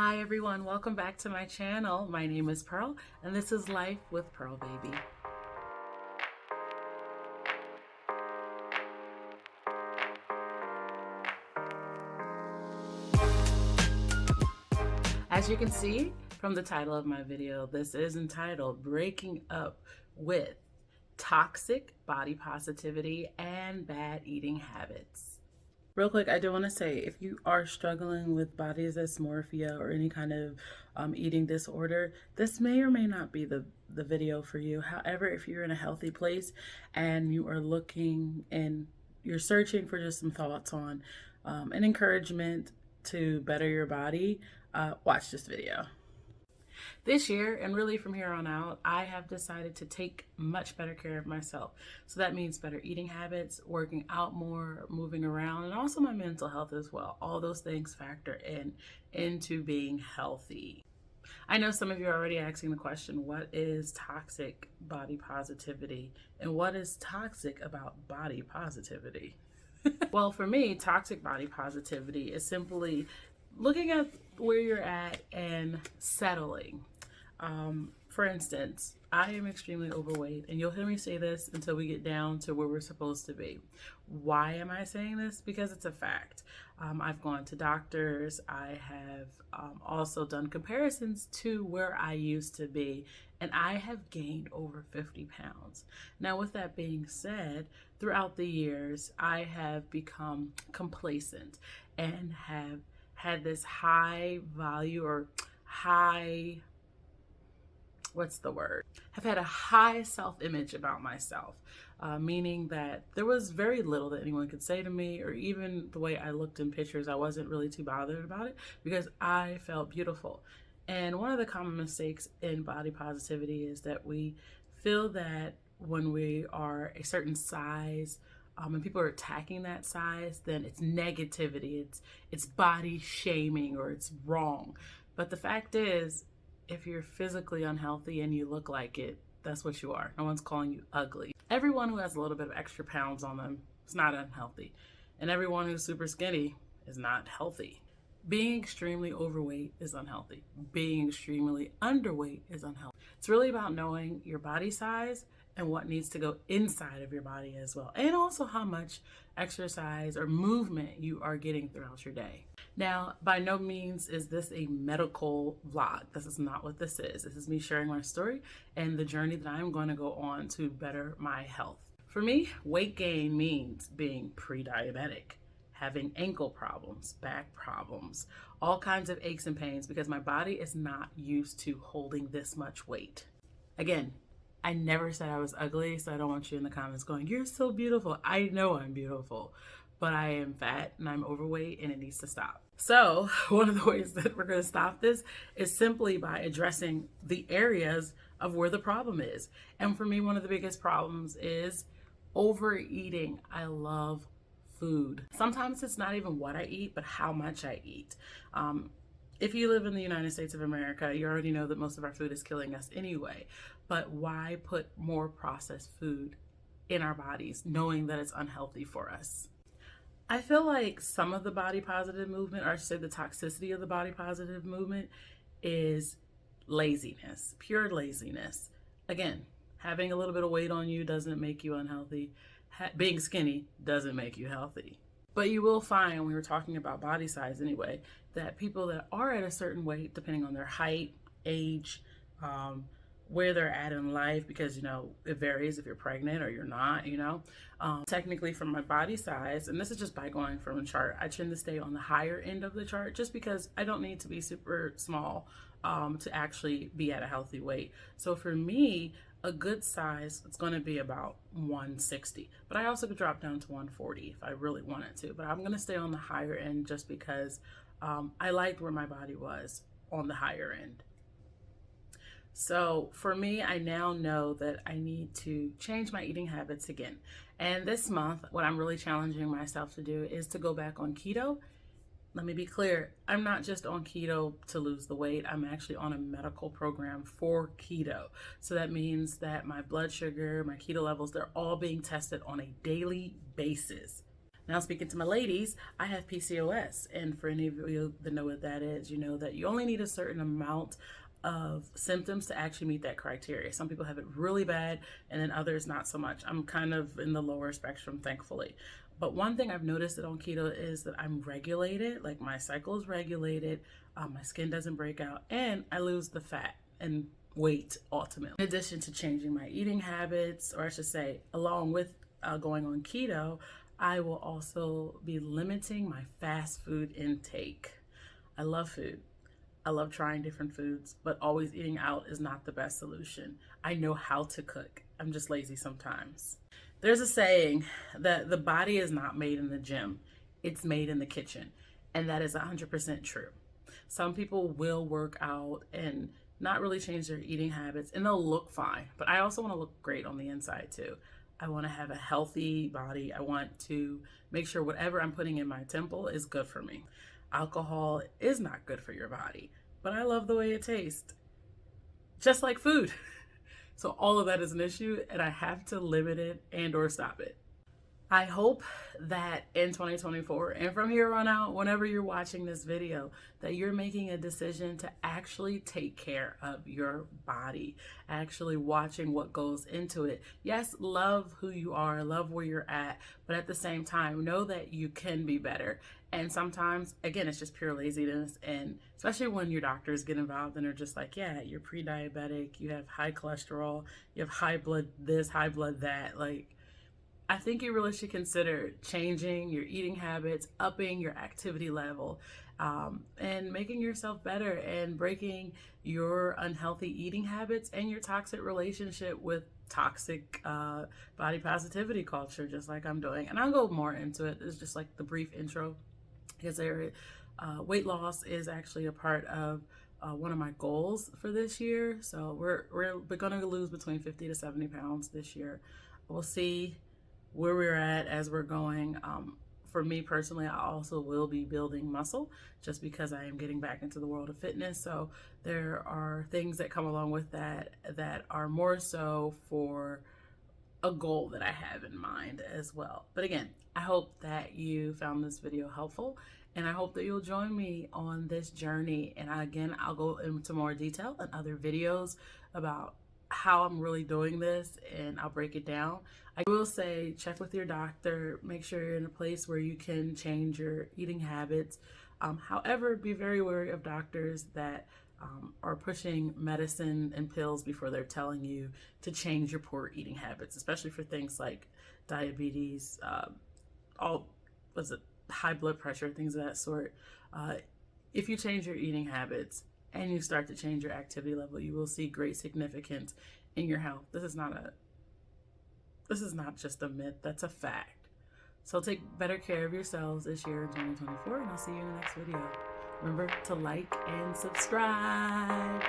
Hi everyone, welcome back to my channel. My name is Pearl and this is Life with Pearl Baby. As you can see from the title of my video, this is entitled Breaking Up with Toxic Body Positivity and Bad Eating Habits. Real quick, I do want to say if you are struggling with body dysmorphia or any kind of eating disorder, this may or may not be the video for you. However, if you're in a healthy place and you are looking and you're searching for just some thoughts on an encouragement to better your body, watch this video. This year, and really from here on out, I have decided to take much better care of myself. So that means better eating habits, working out more, moving around, and also my mental health as well. All those things factor into being healthy. I know some of you are already asking the question, what is toxic body positivity? And what is toxic about body positivity? Well, for me, toxic body positivity is simply looking at where you're at and settling. For instance, I am extremely overweight, and you'll hear me say this until we get down to where we're supposed to be. Why am I saying this? Because it's a fact. I've gone to doctors. I have also done comparisons to where I used to be, and I have gained over 50 pounds. Now, with that being said, throughout the years, I have become complacent and have had this high value or high, what's the word? Have had a high self-image about myself, meaning that there was very little that anyone could say to me, or even the way I looked in pictures, I wasn't really too bothered about it because I felt beautiful. And one of the common mistakes in body positivity is that we feel that when we are a certain size, and people are attacking that size, then it's negativity, it's body shaming, or it's wrong. But the fact is, if you're physically unhealthy and you look like it, that's what you are. No one's calling you ugly. Everyone who has a little bit of extra pounds on them is not unhealthy. And everyone who's super skinny is not healthy. Being extremely overweight is unhealthy. Being extremely underweight is unhealthy. It's really about knowing your body size and what needs to go inside of your body as well. And also how much exercise or movement you are getting throughout your day. Now, by no means is this a medical vlog. This is not what this is. This is me sharing my story and the journey that I'm going to go on to better my health. For me, weight gain means being pre-diabetic, having ankle problems, back problems, all kinds of aches and pains because my body is not used to holding this much weight. Again, I never said I was ugly, so I don't want you in the comments going, "You're so beautiful." I know I'm beautiful, but I am fat and I'm overweight and it needs to stop. So one of the ways that we're going to stop this is simply by addressing the areas of where the problem is. And for me, one of the biggest problems is overeating. I love food. Sometimes it's not even what I eat, but how much I eat. If you live in the United States of America, you already know that most of our food is killing us anyway. But why put more processed food in our bodies, knowing that it's unhealthy for us? I feel like some of the body positive movement, or I should say the toxicity of the body positive movement, is laziness, pure laziness. Again, having a little bit of weight on you doesn't make you unhealthy. Being skinny doesn't make you healthy. But you will find, we were talking about body size anyway, that people that are at a certain weight, depending on their height, age, where they're at in life, because, you know, it varies if you're pregnant or you're not, you know. Technically from my body size, and this is just by going from a chart, I tend to stay on the higher end of the chart just because I don't need to be super small to actually be at a healthy weight. So for me, a good size, it's going to be about 160, but I also could drop down to 140 if I really wanted to, but I'm going to stay on the higher end just because I liked where my body was on the higher end. So for me, I now know that I need to change my eating habits again. And this month, what I'm really challenging myself to do is to go back on keto. Let me be clear, I'm not just on keto to lose the weight. I'm actually on a medical program for keto. So that means that my blood sugar, my keto levels, they're all being tested on a daily basis. Now, speaking to my ladies, I have PCOS, and for any of you that know what that is, you know that you only need a certain amount of symptoms to actually meet that criteria. Some people have it really bad, and then others not so much. I'm kind of in the lower spectrum, thankfully. But one thing I've noticed that on keto is that I'm regulated, like my cycle is regulated, my skin doesn't break out, and I lose the fat and weight ultimately. In addition to changing my eating habits, or I should say, along with going on keto, I will also be limiting my fast food intake. I love food. I love trying different foods, but always eating out is not the best solution. I know how to cook. I'm just lazy sometimes. There's a saying that the body is not made in the gym, it's made in the kitchen. And that is 100% true. Some people will work out and not really change their eating habits, and they'll look fine. But I also want to look great on the inside too. I want to have a healthy body. I want to make sure whatever I'm putting in my temple is good for me. Alcohol is not good for your body, but I love the way it tastes, just like food. So all of that is an issue, and I have to limit it and or stop it. I hope that in 2024 and from here on out, whenever you're watching this video, that you're making a decision to actually take care of your body, actually watching what goes into it. Yes, love who you are, love where you're at, but at the same time, know that you can be better. And sometimes, again, it's just pure laziness. And especially when your doctors get involved and are just like, yeah, you're pre-diabetic, you have high cholesterol, you have high blood this, high blood that, like, I think you really should consider changing your eating habits, upping your activity level, and making yourself better and breaking your unhealthy eating habits and your toxic relationship with toxic body positivity culture, just like I'm doing. And I'll go more into it. It's just like the brief intro, because weight loss is actually a part of one of my goals for this year. So we're going to lose between 50 to 70 pounds this year. We'll see where we're at as we're going. For me personally, I also will be building muscle just because I am getting back into the world of fitness. So there are things that come along with that that are more so for a goal that I have in mind as well. But again, I hope that you found this video helpful, and I hope that you'll join me on this journey. And I'll go into more detail in other videos about how I'm really doing this, and I'll break it down. I will say, check with your doctor, make sure you're in a place where you can change your eating habits. However, be very wary of doctors that are pushing medicine and pills before they're telling you to change your poor eating habits, especially for things like diabetes, high blood pressure, things of that sort. If you change your eating habits and you start to change your activity level, you will see great significance in your health. This is not just a myth, that's a fact. So take better care of yourselves this year in 2024, and I'll see you in the next video. Remember to like and subscribe.